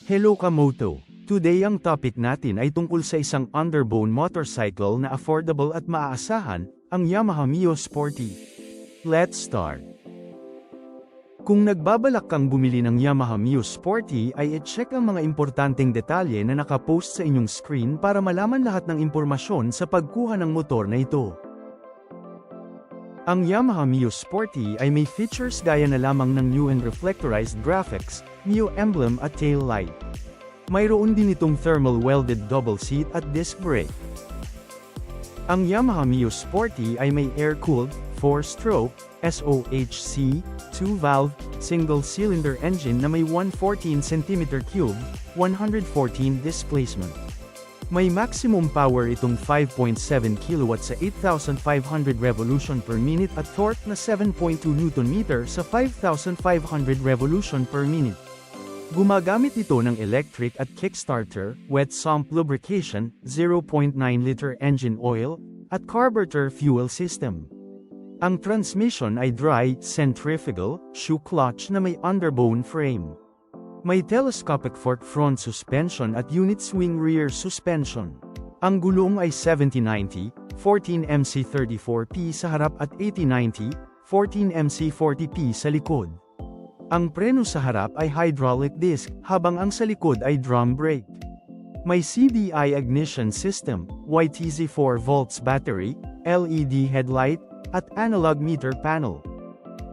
Hello Kamoto! Today ang topic natin ay tungkol sa isang underbone motorcycle na affordable at maaasahan, ang Yamaha Mio Sporty. Let's start! Kung nagbabalak kang bumili ng Yamaha Mio Sporty ay i-check ang mga importanteng detalye na nakapost sa inyong screen para malaman lahat ng impormasyon sa pagkuha ng motor na ito. Ang Yamaha Mio Sporty ay may features gaya na lamang ng new and reflectorized graphics, Mio emblem at tail light. Mayroon din itong thermal welded double seat at disc brake. Ang Yamaha Mio Sporty ay may air-cooled, 4-stroke, SOHC, 2-valve, single-cylinder engine na may 114 cm3, 114 displacement. May maximum power itong 5.7 kW sa 8,500 revolution per minute at torque na 7.2 Nm sa 5,500 revolution per minute. Gumagamit ito ng electric at kickstarter, wet sump lubrication, 0.9-liter engine oil, at carburetor fuel system. Ang transmission ay dry, centrifugal, shoe clutch na may underbone frame. May telescopic fork front suspension at unit swing rear suspension. Ang gulong ay 70/90, 14MC34P sa harap at 80/90, 14MC40P sa likod. Ang preno sa harap ay hydraulic disc, habang ang sa likod ay drum brake. May CDI ignition system, YTZ 4V battery, LED headlight, at analog meter panel.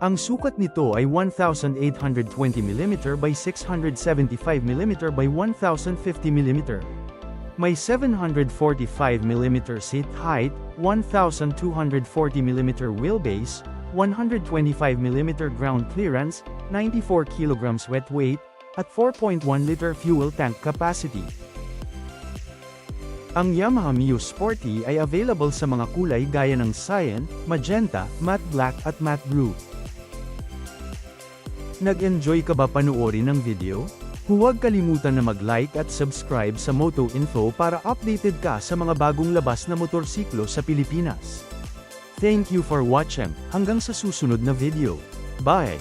Ang sukat nito ay 1,820mm by 675mm by 1,050mm. May 745mm seat height, 1,240mm wheelbase, 125mm ground clearance, 94 kg wet weight, at 4.1-liter fuel tank capacity. Ang Yamaha Mio Sporty ay available sa mga kulay gaya ng cyan, magenta, matte black at matte blue. Nag-enjoy ka ba panoorin ng video? Huwag kalimutan na mag-like at subscribe sa Moto Info para updated ka sa mga bagong labas na motorsiklo sa Pilipinas. Thank you for watching, hanggang sa susunod na video. Bye!